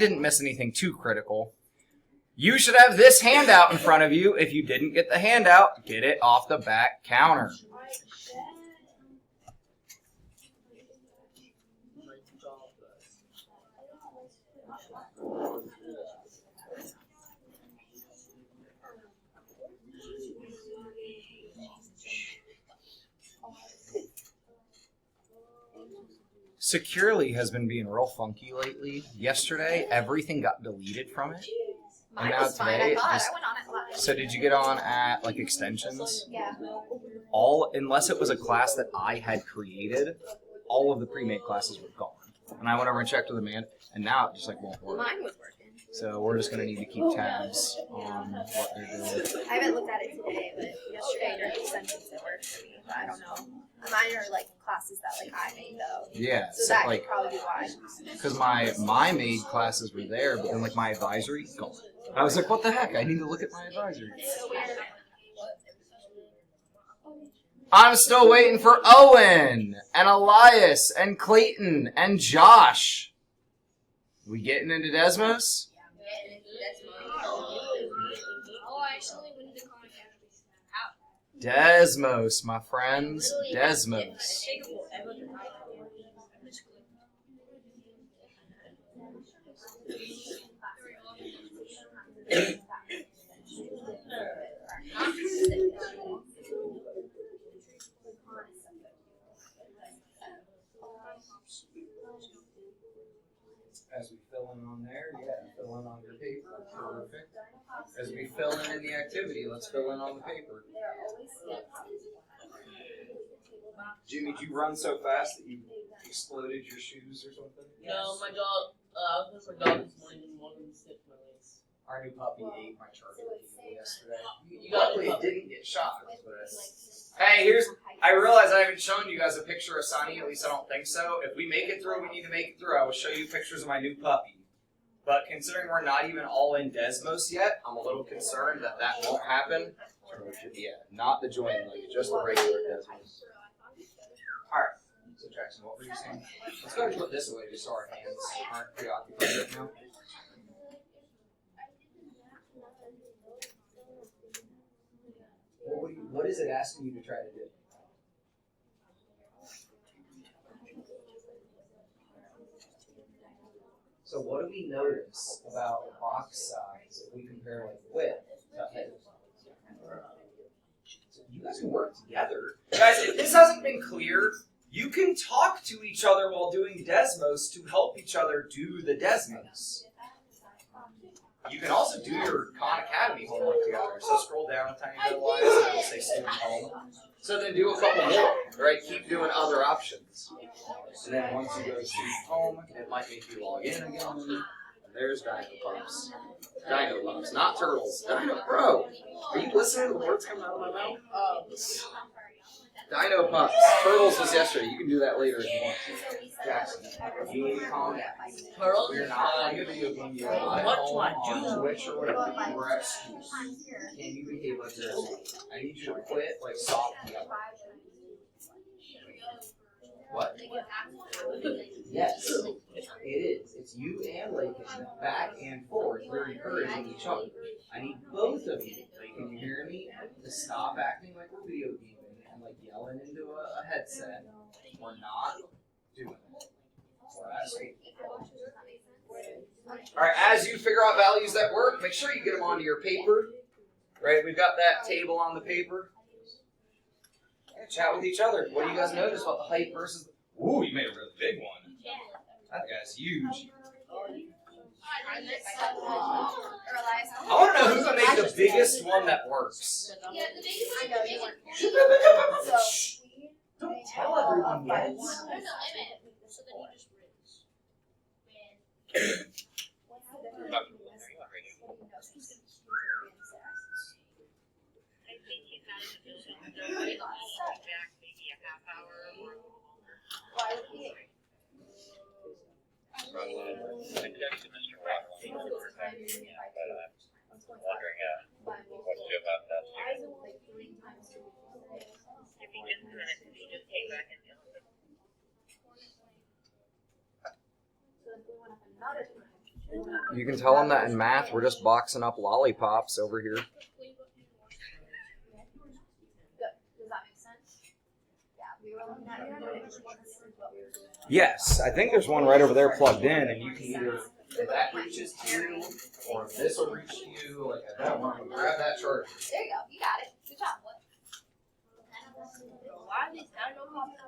didn't miss anything too critical. You should have this handout in front of you. If you didn't get the handout, get it off the back counter. Securely has been being real funky lately. Yesterday, everything got deleted from it. Mine was fine. I thought I went on it live. So did you get on at like extensions? Yeah. Unless it was a class that I had created, all of the pre-made classes were gone. And I went over and checked with the man, and now it just like won't work. Mine was working. So we're just gonna need to keep tabs on what they're doing. I haven't looked at it today, but yesterday during extensions it worked for me. But I don't know. Mine are like classes that like I made though. Yeah, So that like could probably be why. because my made classes were there, but then like my advisory gone. I was like, what the heck? I need to look at my advisory. I'm still waiting for Owen and Elias and Clayton and Josh. We getting into Desmos? Desmos, my friends. Desmos. As we fill in on there, fill in on your paper. Perfect. As we fill in the activity, let's fill in on the paper. Jimmy, did you run so fast that you exploded your shoes or something? No, my dog, I was with my dog this morning and wanted to stick my legs. Our new puppy ate my charger yesterday. You got Luckily, the it puppy. didn't get shot. But hey, I realize I haven't shown you guys a picture of Sunny, at least I don't think so. If we make it through, we need to make it through. I will show you pictures of my new puppy. But considering we're not even all in Desmos yet, I'm a little concerned that that won't happen. Yeah, not the joint link, just the regular Desmos. Alright, so Jackson, what were you saying? Let's go ahead and put this away just so our hands aren't preoccupied right now. What is it asking you to try to do? So what do we notice about box size if we compare like width to height? So you guys can work together. Guys, if this hasn't been clear, you can talk to each other while doing Desmos to help each other do the Desmos. You can also do your Khan Academy homework together. So scroll down a tiny bit, Elias, and it'll say student home. So then do a couple more, right? Keep doing other options. And then once you go to student home, it might make you log in again. And there's Dino Pups. Dino Pups, not turtles. Dino, bro, are you listening to the words coming out of my mouth? Dino Pups. Turtles was yesterday. You can do that later if you want to. Jackson, you need to calm down. Turtles? We're not playing a video game. You're not What at do home I do? on Twitch or whatever. We're at school. Can you behave like this? I need you to quit like softly. What? Yes, it is. It's you and Lakin, back and forth. We're encouraging each other. I need both of you. Can you hear me? To stop acting like we're video gaming and like yelling into a headset. We're not doing it. We're at school. All right. As you figure out values that work, make sure you get them onto your paper. Right? We've got that table on the paper. Chat with each other. What do you guys notice about the height versus the... Ooh, you made a really big one. That guy's huge. I want to know who's going to make the biggest one that works. Yeah, the biggest one. Shh. Don't tell everyone yet. There's a limit. So then you just rinse. You can tell them that in math, we're just boxing up lollipops over here. Good. Does that make sense? Yeah, we were looking at it. This is what we were doing. Yes, I think there's one right over there plugged in, and you can either, if that reaches to you, or if this will reach to you, like at that one, grab that charger. There you go. You got it. Good job. Why are these dino pops so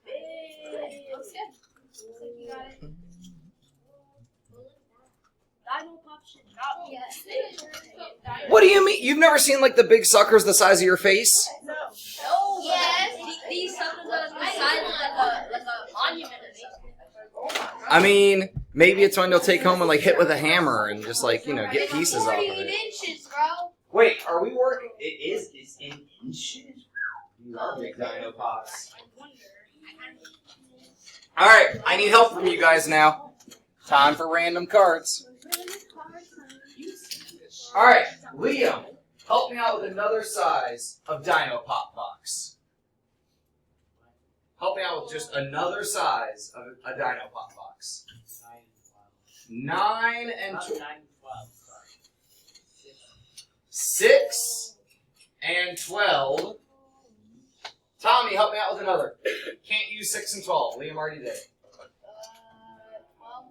big? Looks good. Looks like you got it. Dino pops should not be big. What do you mean? You've never seen like the big suckers the size of your face? No. No. Yes. These suckers are the size of like a monument. I mean, maybe it's one you'll take home and like hit with a hammer and just like, you know, get pieces off of 48 it. inches, bro. Wait, are we working? It's in inches? You are big dino pops. Alright, I need help from you guys now. Time for random cards. Alright, Liam, help me out with another size of dino pop box. Help me out with just another size of a dino pop box. 9 and 12. 6 and 12. Tommy, help me out with another. Can't use 6 and 12. Liam already did. 12,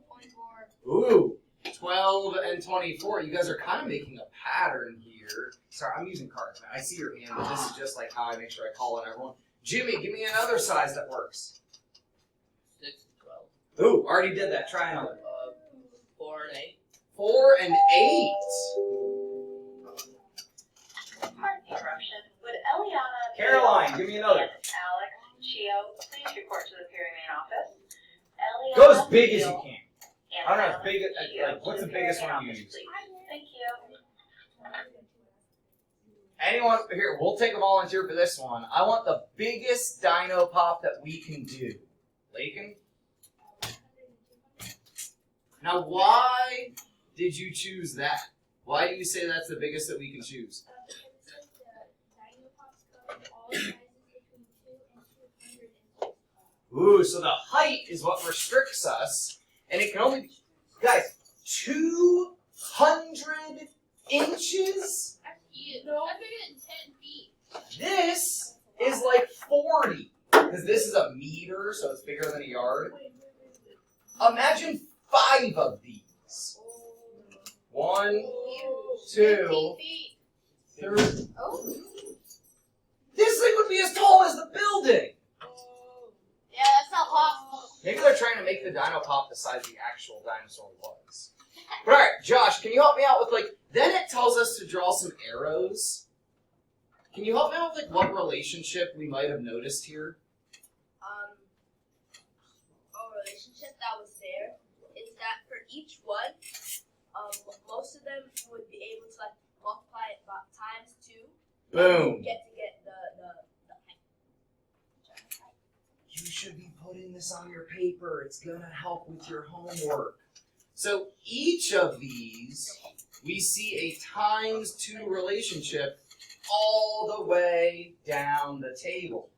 24. Ooh, 12 and 24. You guys are kind of making a pattern here. Sorry, I'm using cards, man. I see your hand, but this is just like how I make sure I call on everyone. Jimmy, give me another size that works. 6 and 12. Ooh, already did that. Try another. 4 and 8. 4 and 8. Pardon the interruption. Would Eliana... Caroline, give me another. And Alex, Chio, please report to the Perry main office. Eliana, Go as big as you Bill, can. and I don't know, as Alex, big as, Chio like, what's to the Perry biggest main one you office, use? please. Thank you. Anyone, here, we'll take a volunteer for this one. I want the biggest dino pop that we can do. Lakin? Now, why did you choose that? Why do you say that's the biggest that we can choose? Ooh, so the height is what restricts us, and it can only be, guys, 200 inches? That's huge. That's bigger than 10 feet. This is like 40, because this is a meter, so it's bigger than a yard. Imagine 5 of these. 1, 2, 3. Oh. This thing would be as tall as the building. Yeah, that's not possible. Maybe they're trying to make the dino pop the size the actual dinosaur was. But alright, Josh, can you help me out with then it tells us to draw some arrows. Can you help me out with what relationship we might have noticed here? A relationship that was there is that for each one, most of them would be able to multiply it by times 2. Boom. Get the height. You should be putting this on your paper. It's going to help with your homework. So each of these, we see a times 2 relationship all the way down the table.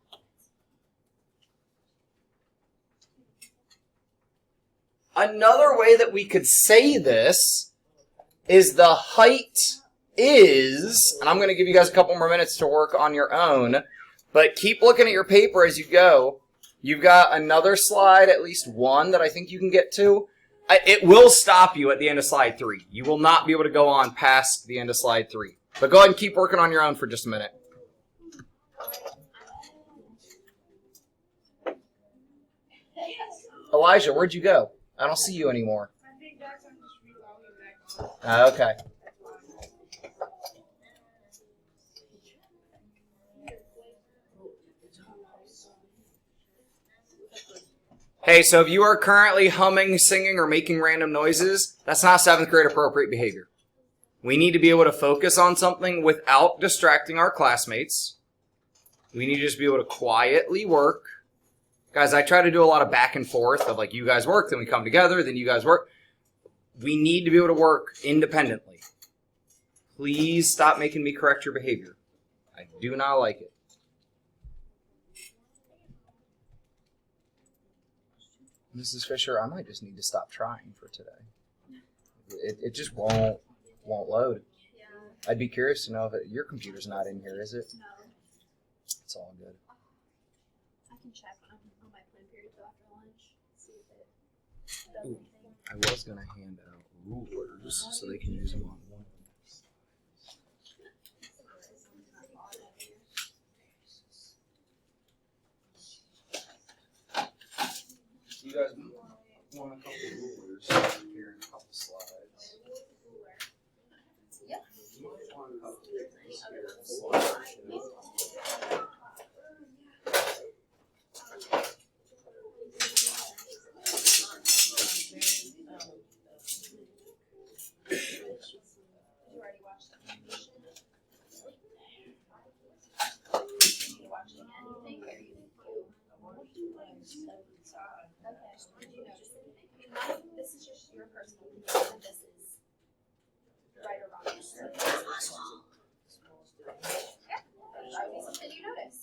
Another way that we could say this is the height is, and I'm going to give you guys a couple more minutes to work on your own, but keep looking at your paper as you go. You've got another slide, at least one, that I think you can get to. It will stop you at the end of slide 3. You will not be able to go on past the end of slide 3. But go ahead and keep working on your own for just a minute. Elijah, where'd you go? I don't see you anymore. I think that's on the street. I'll be back. Okay. Hey, so if you are currently humming, singing, or making random noises, that's not 7th grade appropriate behavior. We need to be able to focus on something without distracting our classmates. We need to just be able to quietly work. Guys, I try to do a lot of back and forth of you guys work, then we come together, then you guys work. We need to be able to work independently. Please stop making me correct your behavior. I do not like it. Mrs. Fisher, I might just need to stop trying for today. it just won't load. Yeah. I'd be curious to know if your computer's not in here, is it? No. It's all good. I can check on my plan period till after lunch. See if it does Ooh. anything. I was gonna hand out rulers so they can use them on one. You guys want a couple rulers here and a couple slides? Yep. You might want a couple rulers here and slides. Did you already watch that? Did you watch anything or you? Okay. Did you notice anything? This is just your personal opinion, and this is right or wrong. Yeah. That would be something you notice.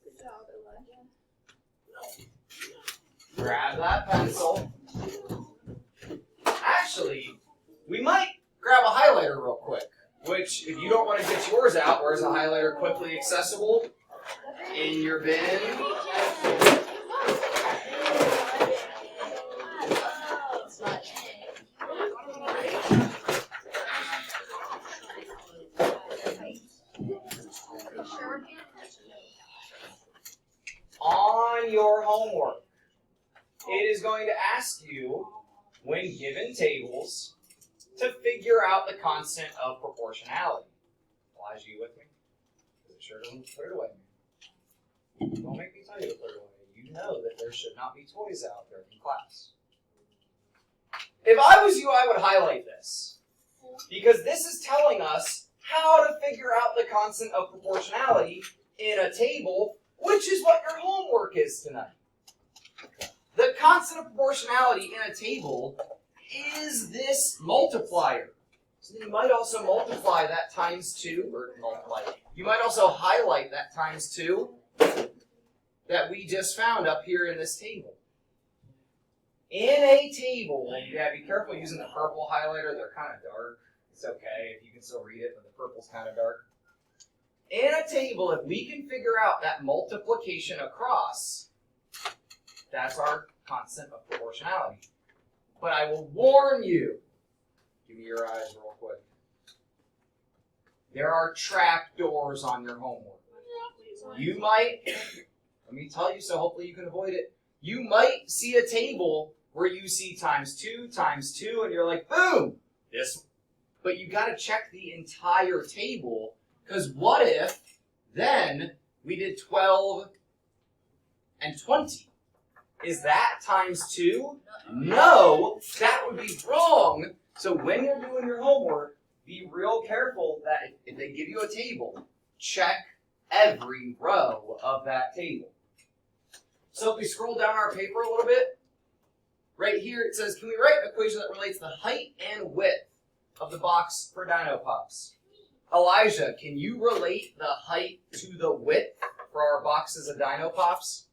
Good job, Elijah. Grab that pencil. Actually, we might grab a highlighter real quick. Which, if you don't want to get yours out, where's a highlighter quickly accessible? In your bin. On your homework, it is going to ask you, when given tables, to figure out the constant of proportionality. Elijah, you with me? Because it sure doesn't put it away. Don't make me tell you to put it away. You know that there should not be toys out there in class. If I was you, I would highlight this. Because this is telling us how to figure out the constant of proportionality in a table, which is what your homework is tonight. The constant of proportionality in a table is this multiplier. So you might also multiply that times 2, or multiply it. You might also highlight that times 2 that we just found up here in this table. In a table, and you gotta be careful using the purple highlighter, they're kind of dark. It's okay if you can still read it, but the purple's kind of dark. In a table, if we can figure out that multiplication across, that's our constant of proportionality. But I will warn you, give me your eyes real quick. There are trap doors on your homework. You might, let me tell you so hopefully you can avoid it. You might see a table where you see times 2, and you're like, boom, this. But you got to check the entire table, because what if then we did 12 and 20? Is that times 2? No, that would be wrong. So when you're doing your homework, be real careful that if they give you a table, check every row of that table. So if we scroll down our paper a little bit, right here it says, can we write an equation that relates the height and width of the box for Dino Pops? Elijah, can you relate the height to the width for our boxes of Dino Pops?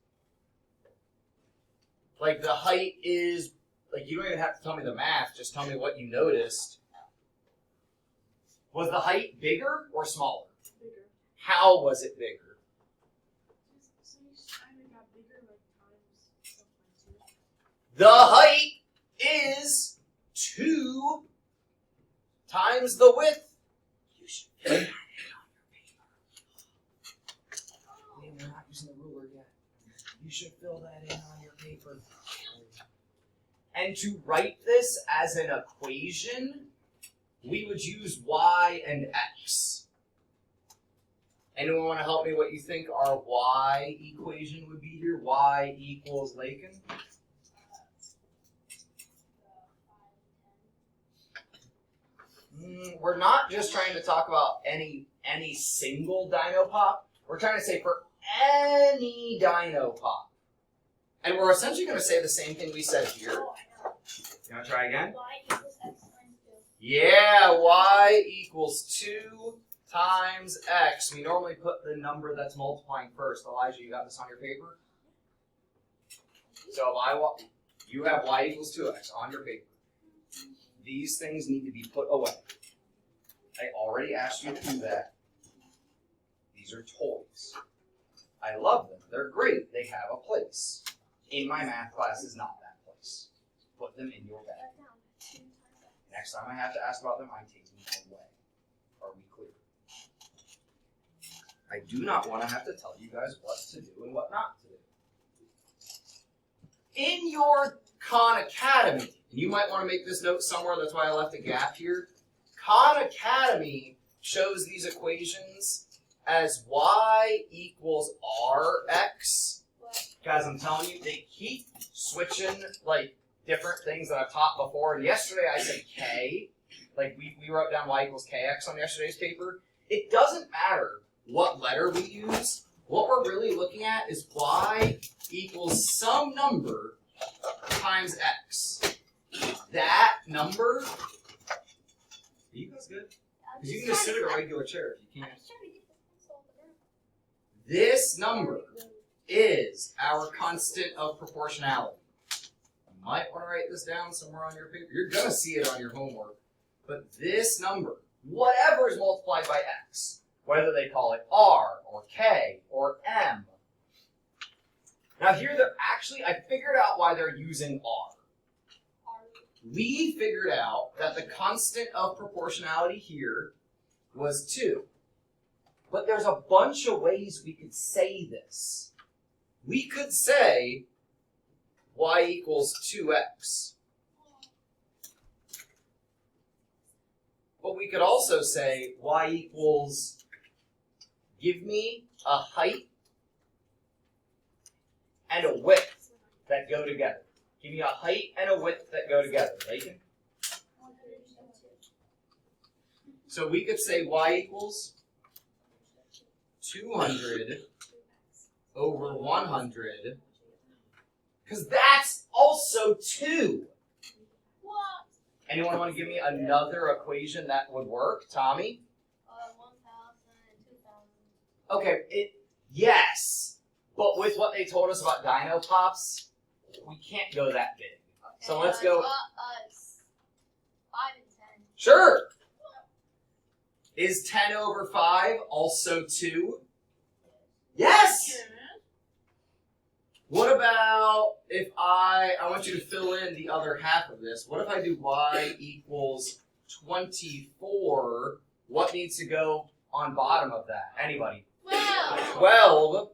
Like the height is, like you don't even have to tell me the math, just tell me what you noticed. Was the height bigger or smaller? Bigger. How was it bigger? So each time it got bigger, like times something like 2. The height is 2 times the width. You should fill that in on your paper. Man, we're not using the ruler yet. You should fill that in on your paper. And to write this as an equation, we would use y and x. Anyone want to help me what you think our y equation would be here? Y equals Lakin? We're not just trying to talk about any single Dino Pop. We're trying to say for any Dino Pop, And we're essentially going to say the same thing we said here. You want to try again? Yeah, y equals 2 times x. We normally put the number that's multiplying first. Elijah, you got this on your paper? So if you have y equals 2x on your paper. These things need to be put away. I already asked you to do that. These are toys. I love them. They're great. They have a place. In my math class is not that place. Put them in your bag. Next time I have to ask about them, I'm taking them away. Are we clear? I do not want to have to tell you guys what to do and what not to do. In your Khan Academy, and you might want to make this note somewhere, that's why I left a gap here. Khan Academy shows these equations as y equals rx. Guys, I'm telling you, they keep switching like different things that I've taught before. And yesterday I said k. Like we wrote down y equals kx on yesterday's paper. It doesn't matter what letter we use. What we're really looking at is y equals some number times x. That number. Are you guys good? Because you can just sit at a regular chair if you can't. This number is our constant of proportionality. You might want to write this down somewhere on your paper. You're going to see it on your homework. But this number, whatever is multiplied by x, whether they call it r or k or m. Now here, I figured out why they're using r. We figured out that the constant of proportionality here was 2. But there's a bunch of ways we could say this. We could say y equals 2x. But we could also say y equals, give me a height and a width that go together. Give me a height and a width that go together. Lakin? So we could say y equals 200 over 100, because that's also 2. Anyone want to give me another equation that would work? Tommy? 1,000 and 2,000. Okay, yes, but with what they told us about Dino Pops, we can't go that big. So let's go. 5 and 10. Sure. Is 10 over 5 also 2? Yes. What about if I want you to fill in the other half of this. What if I do y equals 24? What needs to go on bottom of that? Anybody? 12.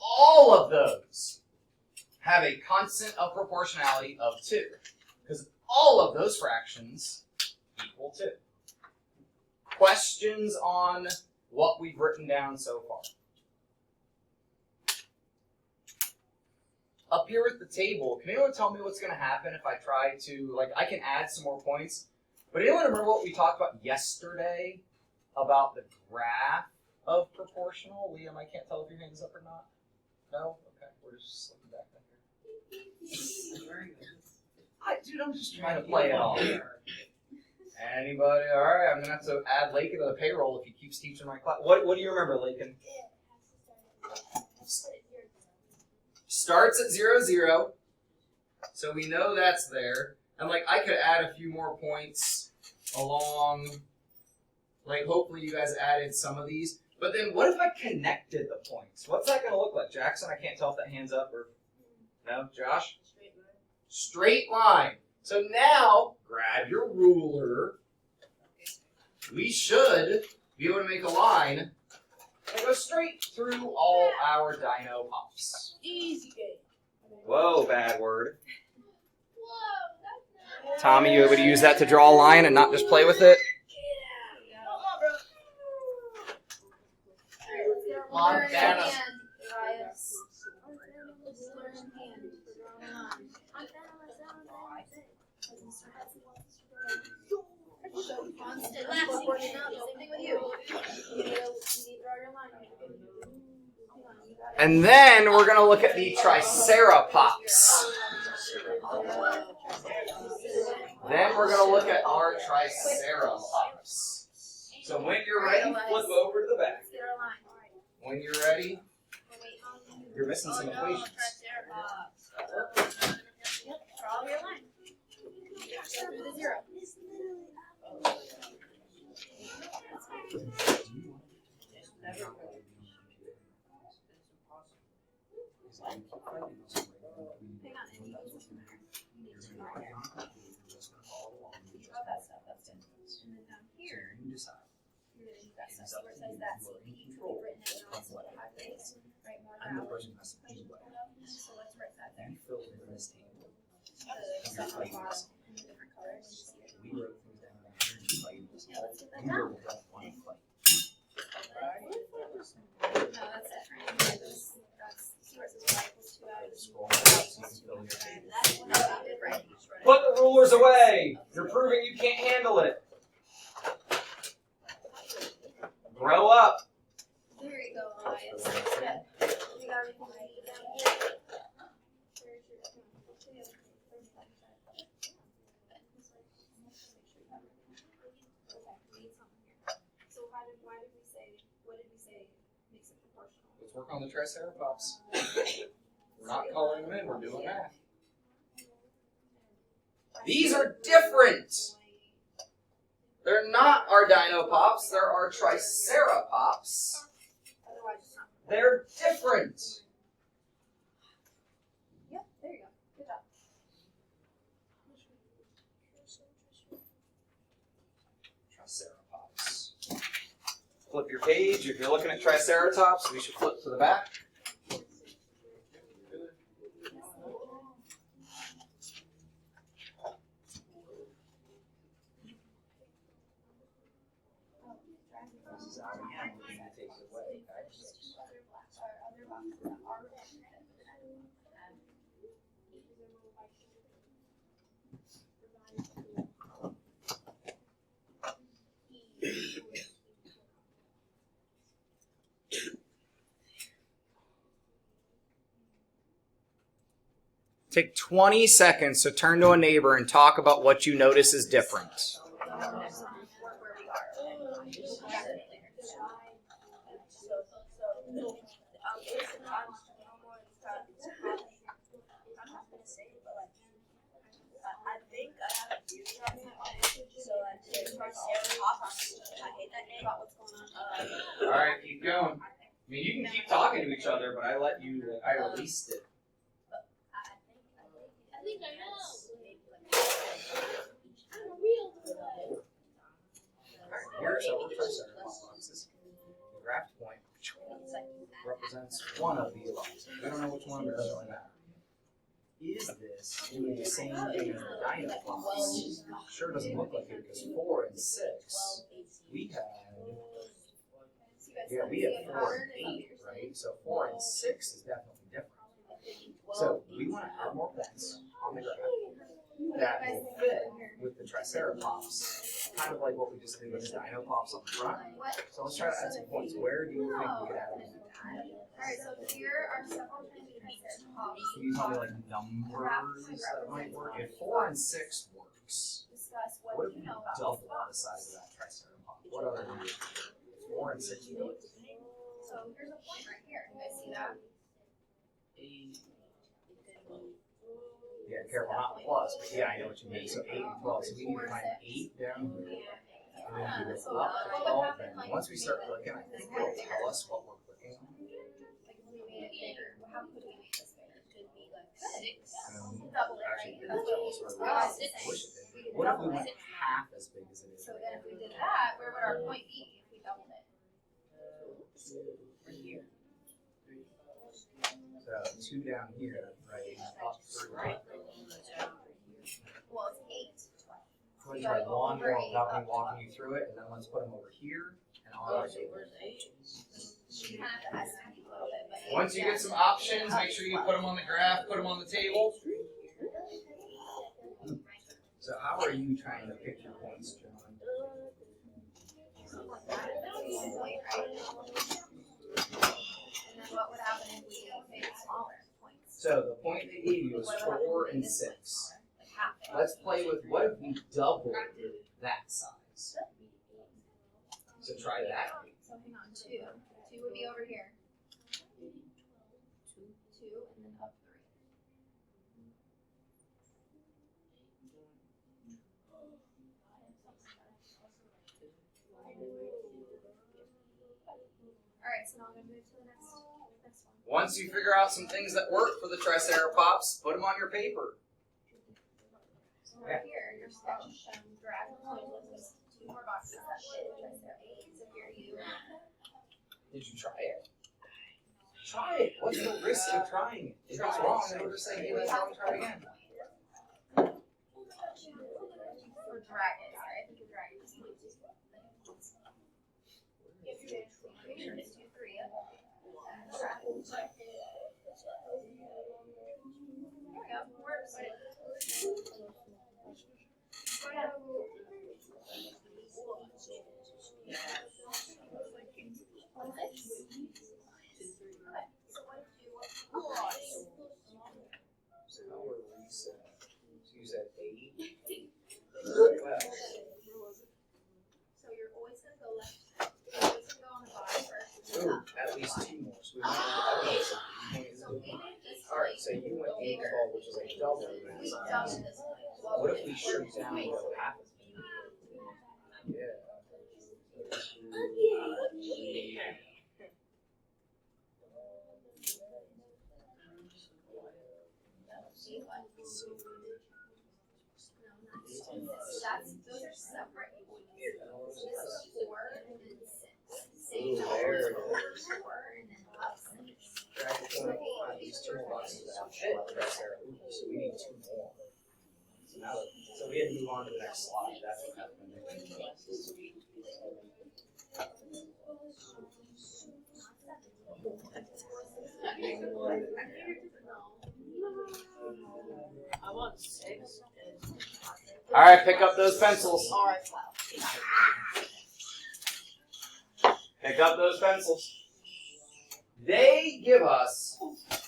All of those have a constant of proportionality of 2. Because all of those fractions equal 2. Questions on what we've written down so far? Up here at the table, can anyone tell me what's going to happen if I try to, I can add some more points, but anyone remember what we talked about yesterday about the graph of proportional? Liam, I can't tell if your hand's up or not. No? Okay, we're just looking back here. Dude, I'm just trying to play it off. Anybody? All right, I'm going to have to add Lakin to the payroll if he keeps teaching my class. What do you remember, Lakin? Starts at 0, 0. So we know that's there. And I could add a few more points along. Hopefully you guys added some of these. But then what if I connected the points? What's that going to look like? Jackson, I can't tell if that hand's up or... No? Josh? Straight line. So now, grab your ruler. We should be able to make a line that goes straight through all our Dino Pops. Easy game. Whoa, bad word. Tommy, you able to use that to draw a line and not just play with it? Montana. Constant proportionality. Same thing with you. You need to draw your line. And then we're going to look at the triceratops. Then we're going to look at our triceratops. So when you're ready, flip over to the back. When you're ready, you're missing some equations. Follow your line. Through the zero. Here, you've got stuff where it says that CP can be written as an also what high base, right? More than so let's write that there. The stuff on the bottom in the different colors. Yeah, let's get that down. No, that's it, right? That's see where it says y equals 2 that's what I did right. Put the rulers away. You're proving you can't handle it. Grow up. There you go, Elias. Good. We got everything ready down here. Where's your So why did we say, what did we say makes it proportional? Let's work on the triceratops. We're not coloring them in, we're doing math. These are different. They're not our dinopops, they're our triceratops. Otherwise it's not. They're different. Yep, there you go. Good job. Triceratops. Flip your page. If you're looking at triceratops, we should flip to the back. This is out again. We're going to take it away. Other boxes that are written. Take 20 seconds to turn to a neighbor and talk about what you notice is different. Alright, keep going. I mean, you can keep talking to each other, but I released it. I think I know. I'm a real boy. Here's our triceratops boxes. The graph point represents one of these boxes. We don't know which one, but it doesn't really matter. Is this doing the same thing as the dinopops? Sure doesn't look like it because 4 and 6 we had. Yeah, we had 4 and 8, right? So 4 and 6 is definitely different. So we want to add more points on the graph that will fit with the triceratops, kind of like what we just did with the dinopops on the front. So let's try to add some points. Where do you think we could add them? Alright, so here are several triceratops. Can you tell me like numbers that might work? If 4 and 6 works, Discuss what what if you we know about double the size of that triceratops? What other numbers? 4 and 6 works. So here's a point right here. You guys see that? Yeah, careful, not plus, but yeah, I know what you mean. So 8 and 12. So we need to find 8 down here. And then do this up to 12. And once we start clicking, I think it'll tell us what we're clicking on. Like if we made it bigger, how could we make this bigger? It could be like 6. And Double it, actually, right? it'll tell us where we are. Push it. What if we went half as big as it is? So then if we did that, where would our point be if we doubled it? Right here. So 2 down here, right? Up 3. Well, it's 8. So let's try one more without me walking you through it, and then let's put them over here and on our table. You kind of have to estimate a little bit, but Once you get some options, make sure you put them on the graph, put them on the table. So how are you trying to pick your points, John? what would happen if we made it smaller points? So the point they gave you was 4 and 6. Like half. Let's play with what if we doubled that size? So try that. So hang on, 2. 2 would be over here. 2 and then up 3. Alright, so now I'm going to move to the next one. Once you figure out some things that work for the Triceratops, put them on your paper. So right here, your sketch drag and point with 2 more boxes that fit Triceratops. So here you. Did you try it? Try it. What's the risk of trying it? If it's wrong, then we'll just say, hey, that's wrong, try it again. For dragons, right? I think your dragon is point 2. Make sure it's 2, 3. There we go. Works. So how were we set? So you said 8. Well, So you're always going to go left. You're always going to go on the bottom first. ooh, at least 2 more. So we went So we made this Alright, so you went 8 12, which is like double the max. this way. What if we shrink down to half of it? Yeah. Those are separate. This is 4 and then 6. Ooh, there it is. 4 and then up 6. Drag the point on these 2 more boxes that fit Triceratops, so we need 2 more. So we had to move on to the next slide. That's what happened. I want 6. All right, pick up those pencils. Alright. Pick up those pencils. They give us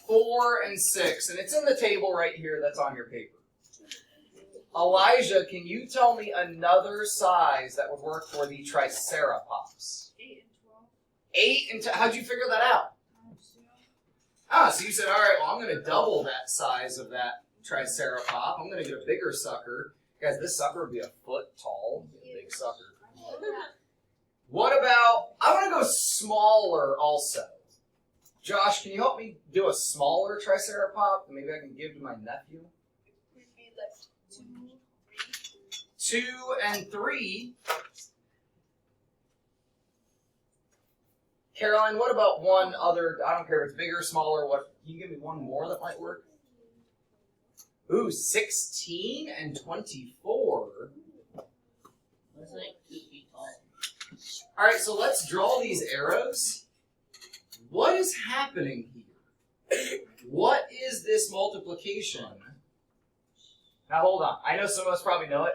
4 and 6, and it's in the table right here that's on your paper. Elijah, can you tell me another size that would work for the Triceratops? 8 and 12. How'd you figure that out? So you said, all right, well, I'm going to double that size of that Triceratops. I'm going to get a bigger sucker. Guys, this sucker would be a foot tall. A big sucker. What about, I want to go smaller also. Josh, can you help me do a smaller Triceratops? Maybe I can give to my nephew. 2 and 3. Caroline, what about one other? I don't care if it's bigger or smaller. What? Can you give me one more that might work? Ooh, 16 and 24. That's like 2 feet tall. All right, so let's draw these arrows. What is happening here? What is this multiplication? Now hold on. I know some of us probably know it.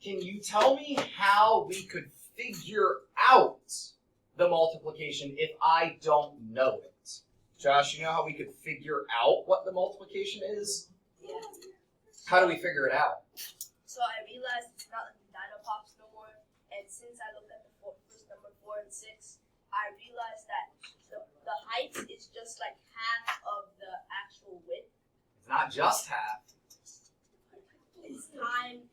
Can you tell me how we could figure out the multiplication if I don't know it? Josh, you know how we could figure out what the multiplication is? Yeah. How do we figure it out? So I realized it's not like the Dinopops no more, and since I looked at the first number 4 and 6, I realized that the height is just like half of the actual width. It's not just half. It's times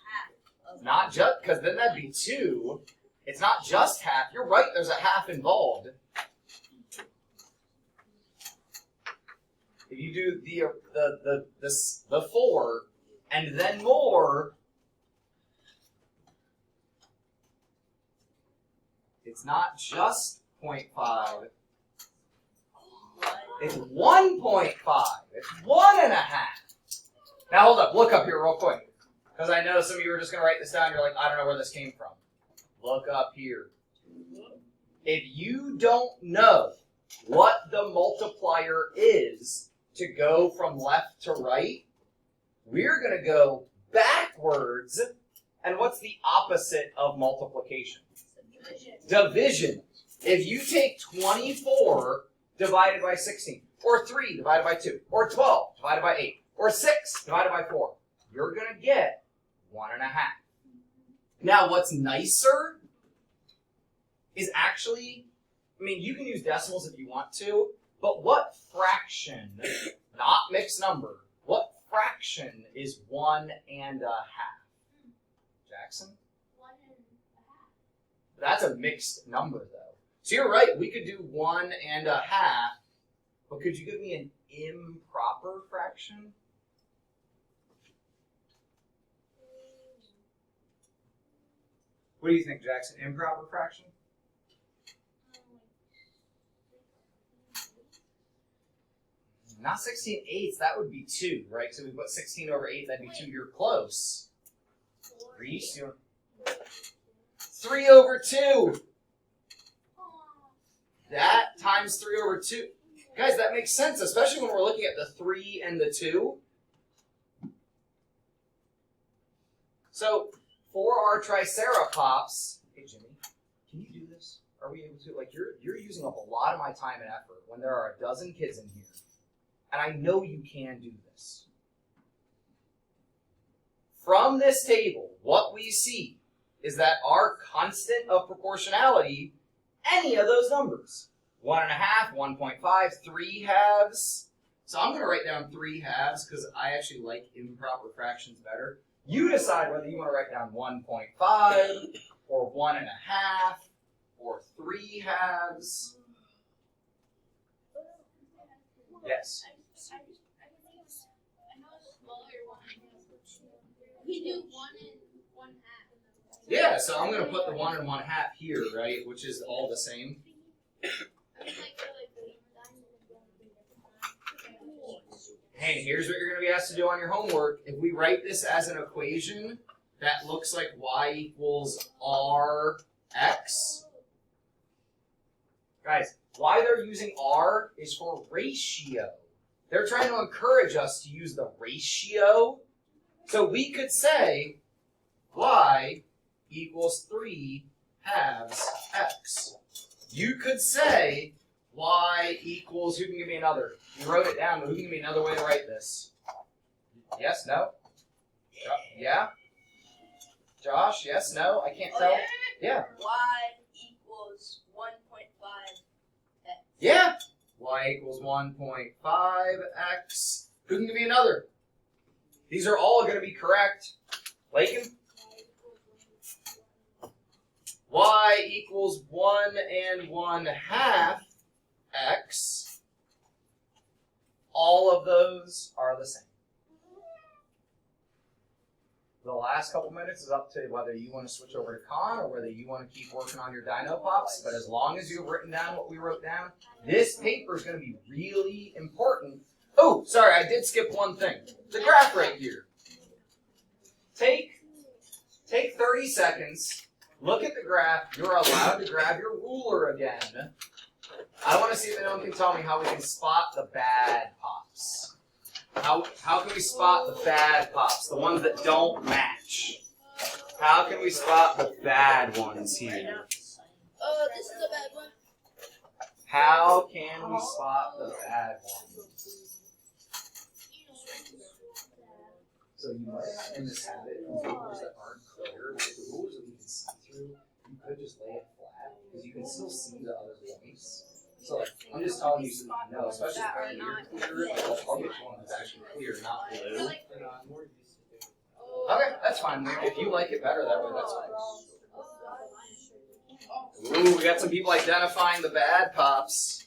half of. Not just, because then that'd be 2. It's not just half. You're right, there's a half involved. If you do the 4 and then more, it's not just 0.5. It's 1.5. It's 1.5. Now hold up, look up here real quick. Because I know some of you are just going to write this down. You're like, I don't know where this came from. Look up here. If you don't know what the multiplier is to go from left to right, we're going to go backwards. And what's the opposite of multiplication? Division. Division. if you take 24 divided by 16, or 3 divided by 2, or 12 divided by 8, or 6 divided by 4, you're going to get 1.5. Now, what's nicer is actually, I mean, you can use decimals if you want to, but what fraction, not mixed number, what fraction is 1.5? Jackson? 1.5. That's a mixed number, though. So you're right, we could do 1.5, but could you give me an improper fraction? What do you think, Jackson? Improper fraction? Not 16/8, that would be 2, right? So we put 16 over 8, that'd be 2. You're close. Reese, you're 3 over 2. That times 3 over 2. Guys, that makes sense, especially when we're looking at the 3 and the 2. So, for our triceratops, hey Jimmy, can you do this? Are we able to? Like, you're using up a lot of my time and effort when there are a dozen kids in here. And I know you can do this. From this table, what we see is that our constant of proportionality, any of those numbers, 1.5, 1.5, 3 halves. So I'm going to write down 3 halves because I actually like improper fractions better. You decide whether you want to write down 1.5 or 1.5 or 3 halves. Yes. We do 1 and 1/2. Yeah, so I'm going to put the 1 and 1/2 here, right, which is all the same. Hey, here's what you're going to be asked to do on your homework. If we write this as an equation that looks like y equals rx, guys, why they're using r is for ratio. They're trying to encourage us to use the ratio. So we could say y equals 3 halves x. You could say y equals, who can give me another? You wrote it down, but who can give me another way to write this? Yes, no? Yeah? Josh, yes, no? I can't tell. Yeah. Y equals 1.5 x. Yeah. Y equals 1.5x. Who can give me another? These are all going to be correct. Lakin? Y equals 1 and 1/2 x. All of those are the same. The last couple minutes is up to whether you want to switch over to Khan or whether you want to keep working on your Dino Pops. But as long as you've written down what we wrote down, this paper is going to be really important. Oh, sorry, I did skip one thing. The graph right here. Take 30 seconds, look at the graph. You're allowed to grab your ruler again. I want to see if anyone can tell me how we can spot the bad pops. How can we spot the bad pops, the ones that don't match? How can we spot the bad ones here? Oh, this is a bad one. How can we spot the bad ones? So you might, in this habit, of rules that aren't clear, like the rules that we can see through, you could just lay it flat, because you can still see the other points. So like, I'm just telling you so you know, especially if you're clear, I'll get you one that's actually clear, not blue. Okay, that's fine. If you like it better that way, that's fine. Ooh, we got some people identifying the bad pops.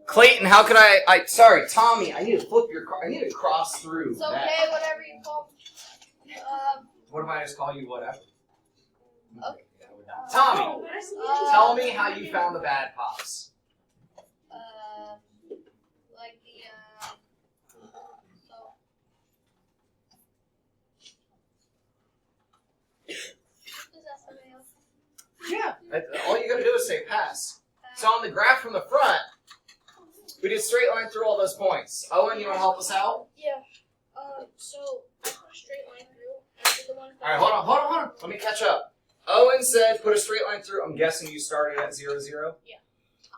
Clayton, how could I sorry, Tommy, I need to flip your car. I need to cross through It's that. okay, whatever you call. What if I just call you whatever? Okay. Tommy, tell me how you found the bad pops. Like the Yeah. All you gotta do is say pass. So on the graph from the front, we did straight line through all those points. Owen, you wanna help us out? Yeah. So I put a straight line through, and the one. All right, hold on. Let me catch up. Owen said put a straight line through. I'm guessing you started at 0, 0? Yeah.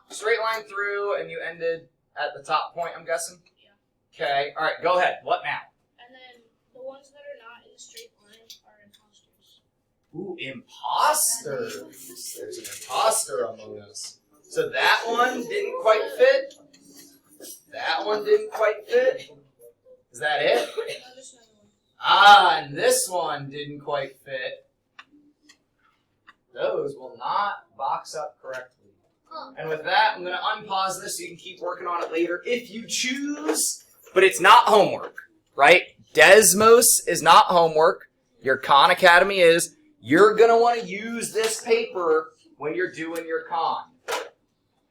Straight line through, and you ended at the top point, I'm guessing? Yeah. Okay, all right, go ahead. What now? And then the ones that are not in the straight line are imposters. Ooh, imposters. There's an imposter among us. So that one didn't quite fit. That one didn't quite fit. Is that it? No, there's another one. Ah, and this one didn't quite fit. Those will not box up correctly. And with that, I'm going to unpause this so you can keep working on it later if you choose. But it's not homework, right? Desmos is not homework. Your Khan Academy is. You're going to want to use this paper when you're doing your Khan.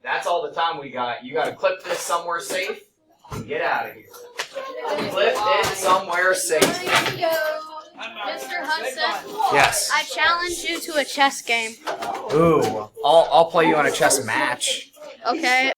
That's all the time we got. You got to clip this somewhere safe and get out of here. Clip it somewhere safe. Mr. Hudson, Yes. I challenge you to a chess game. Ooh, I'll play you on a chess match. Okay.